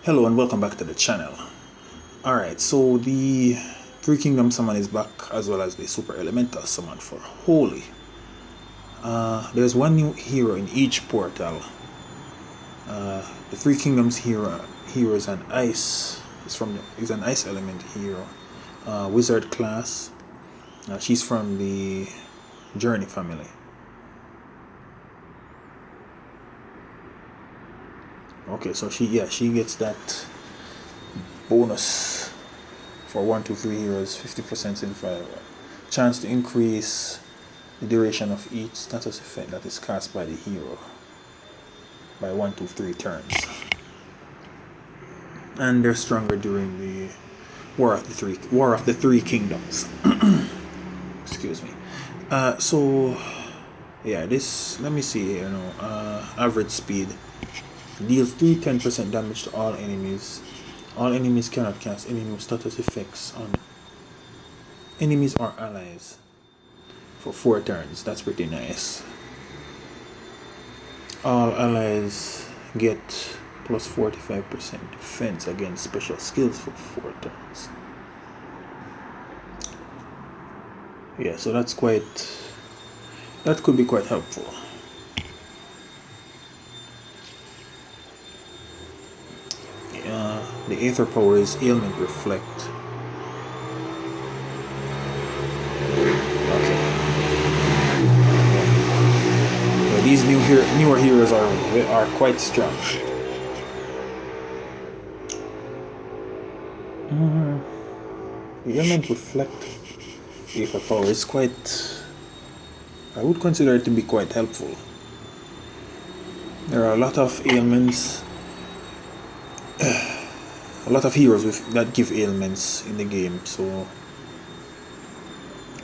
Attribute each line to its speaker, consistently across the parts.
Speaker 1: Hello and welcome back to the channel. Alright, so the Three Kingdom summon is back, as well as the Super Elemental summon for Holy. There's one new hero in each portal. The Three Kingdoms hero is an ice. Is an ice element hero. Wizard class. She's from the Journey family. Okay, so she gets that bonus for 1, 2, 3 heroes, 50% in fire. Chance to increase the duration of each status effect that is cast by the hero by 1, 2, 3 turns. And they're stronger during the War of the Three Kingdoms. Excuse me. So yeah, this, let me see, average speed. Deals 10% damage to all enemies. All enemies cannot cast any new status effects on enemies or allies for 4 turns. That's pretty nice. All allies get plus 45% defense against special skills for 4 turns. Yeah, so that could be quite helpful. The Aether power is Ailment Reflect. Okay. Yeah, these newer heroes are quite strong. The Ailment Reflect Aether power is I would consider it to be quite helpful. There are a lot of ailments. A lot of heroes that give ailments in the game, so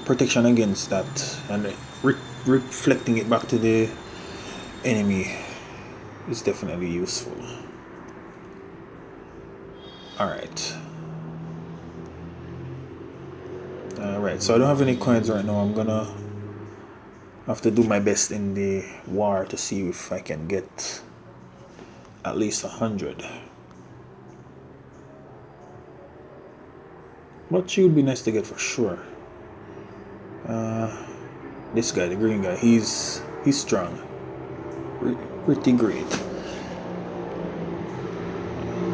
Speaker 1: protection against that and reflecting it back to the enemy is definitely useful. Alright, so I don't have any coins right now. I'm gonna have to do my best in the war to see if I can get at least 100. But she would be nice to get for sure. This guy, the green guy, he's strong. Pretty great.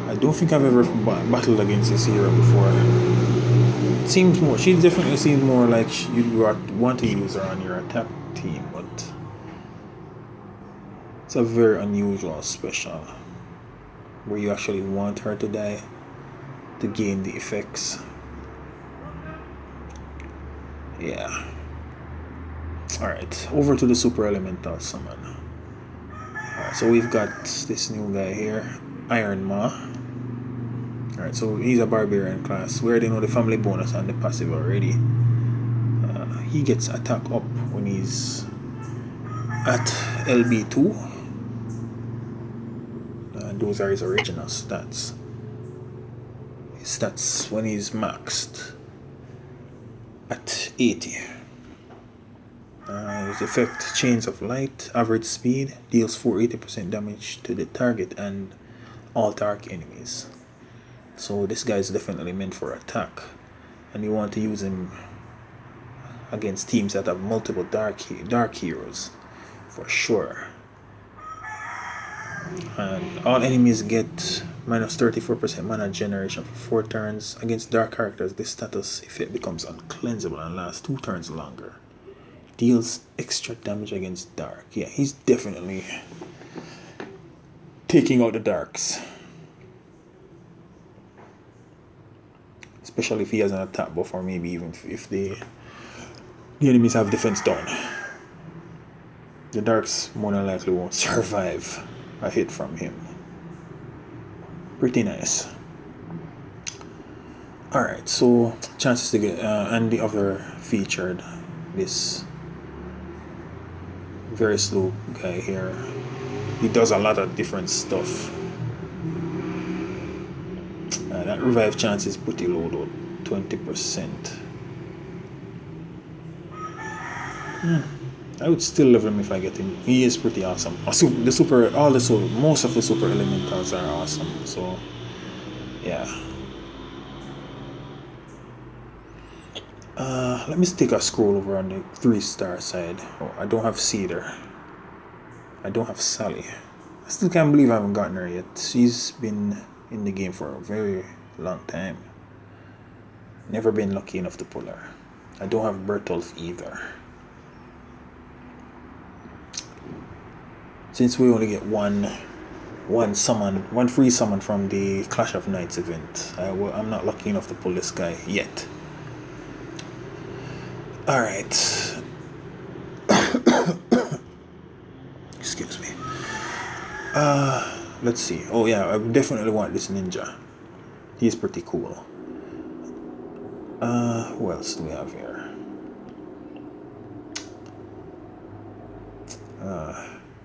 Speaker 1: I don't think I've ever battled against this hero before. She definitely seems more like you'd want to use her on your attack team, but it's a very unusual special where you actually want her to die to gain the effects. Yeah. Alright, over to the Super Elemental summon. So we've got this new guy here, Iron Maw. Alright, so he's a barbarian class. We already know the family bonus and the passive already. He gets attack up when he's at LB2. Those are his original stats. His stats when he's maxed at 80. His effect, Chains of Light, average speed, deals 480% damage to the target and all dark enemies. So this guy is definitely meant for attack, and you want to use him against teams that have multiple dark heroes for sure. And all enemies get minus 34% mana generation for 4 turns. Against dark characters, this status effect becomes uncleansable and lasts 2 turns longer. Deals extra damage against dark. Yeah, he's definitely taking out the darks. Especially if he has an attack buff, or maybe even if the enemies have defense down. The darks more than likely won't survive a hit from him. Pretty nice. Alright, so chances to get and the other featured, this very slow guy here. He does a lot of different stuff. That revive chance is pretty low though, 20%. I would still love him if I get him. He is pretty awesome. Most of the super elementals are awesome. So Yeah. Let me take a scroll over on the 3-star side. Oh, I don't have Cedar. I don't have Sally. I still can't believe I haven't gotten her yet. She's been in the game for a very long time. Never been lucky enough to pull her. I don't have Bertolf either. Since we only get one free summon from the Clash of Knights event, I'm not lucky enough to pull this guy yet. Alright. Excuse me. Let's see. Oh yeah, I definitely want this ninja. He's pretty cool. Who else do we have here?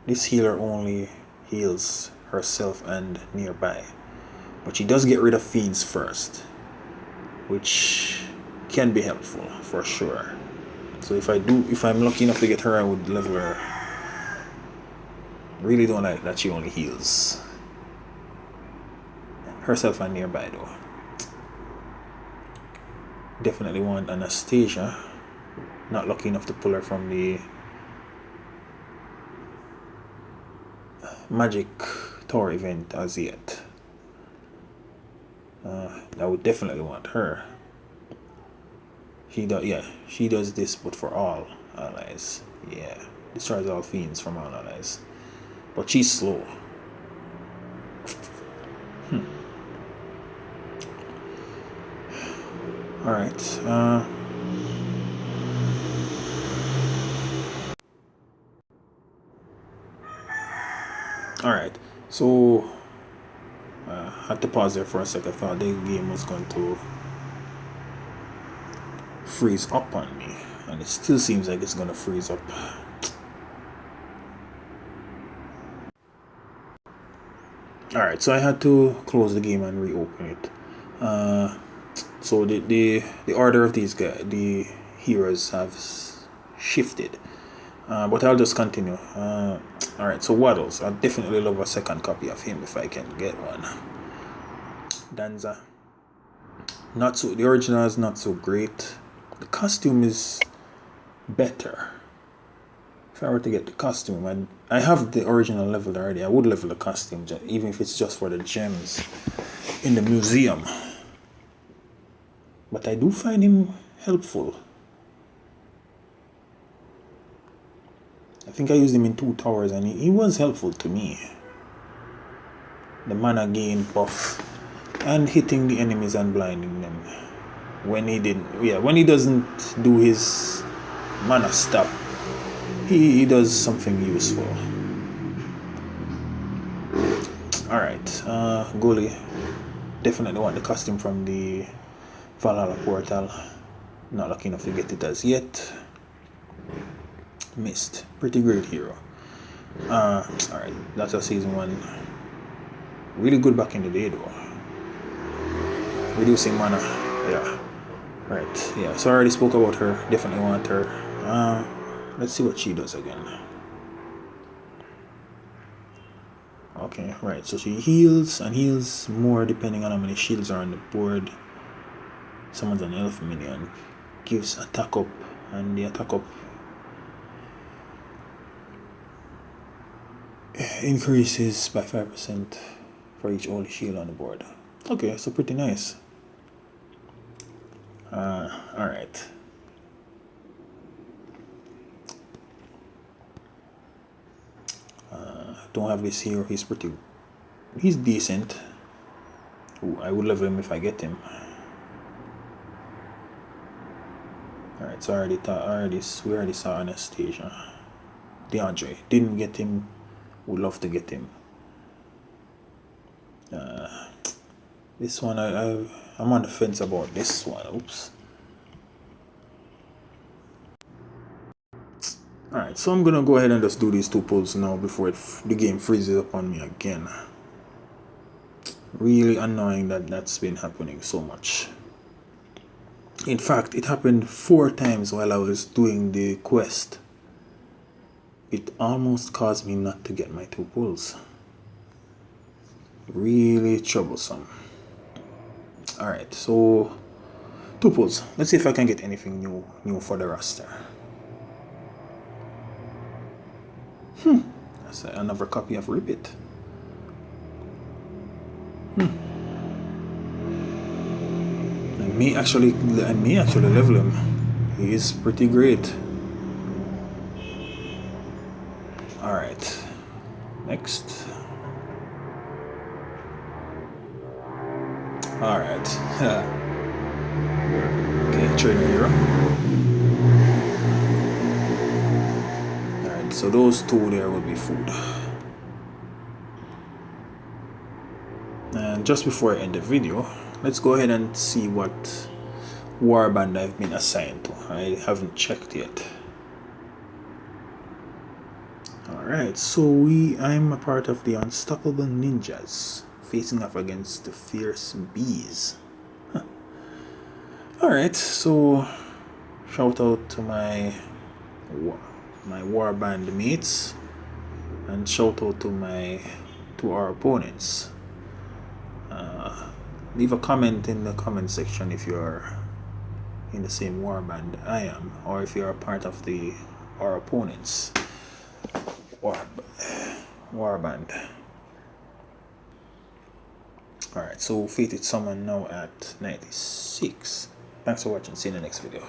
Speaker 1: This healer only heals herself and nearby, but she does get rid of fiends first, which can be helpful for sure. So if I'm lucky enough to get her, I would level her. Really don't like that she only heals herself and nearby though. Definitely want Anastasia. Not lucky enough to pull her from the Magic Tour event as yet. I would definitely want her. She does this, but for all allies. Yeah, destroys all fiends from all allies. But she's slow. Alright. Alright. So I had to pause there for a second. I thought the game was going to freeze up on me, and it still seems like it's going to freeze up. Alright, so I had to close the game and reopen it. So the order of these guys, the heroes, have shifted. But I'll just continue. Alright, so Waddles. I'd definitely love a second copy of him if I can get one. Danza. The original is not so great. The costume is better. If I were to get the costume, I have the original leveled already. I would level the costume, even if it's just for the gems in the museum. But I do find him helpful. I think I used him in 2 towers and he was helpful to me. The mana gain buff and hitting the enemies and blinding them. When he doesn't do his mana stop, he does something useful. Alright, Gully. Definitely want the costume from the Valhalla portal. Not lucky enough to get it as yet. Missed. Pretty great hero. Alright, that's a season 1. Really good back in the day though. Reducing mana. Yeah. Right, yeah. So I already spoke about her. Definitely want her. Let's see what she does again. Okay, right. So she heals and heals more depending on how many shields are on the board. Summons an elf minion. Gives attack up, and the attack up increases by 5% for each holy shield on the board. Okay, so pretty nice. Alright. Don't have this hero. He's decent. Ooh, I would level him if I get him. Alright, so we already saw Anastasia. DeAndre. Didn't get him. Would love to get him. This one, I'm on the fence about this one. Oops. Alright, so I'm gonna go ahead and just do these 2 pulls now before the game freezes up on me again. Really annoying that that's been happening so much. In fact, it happened 4 times while I was doing the quest. It almost caused me not to get my 2 pulls. Really troublesome. Alright, so 2 pulls. Let's see if I can get anything new for the roster. That's another copy of Repeat. I may actually level him. He is pretty great. Alright. Next. Alright. Okay, Trainer Hero. Alright, so those 2 there will be food. And just before I end the video, let's go ahead and see what warband I've been assigned to. I haven't checked yet. Alright, so I'm a part of the Unstoppable Ninjas, facing off against the Fierce Bees. Alright, so shout out to my warband mates, and shout out to our opponents. Leave a comment in the comment section if you're in the same warband I am, or if you're a part of our opponents warband. Alright, so Fated Summon now at 96. Thanks for watching. See you in the next video.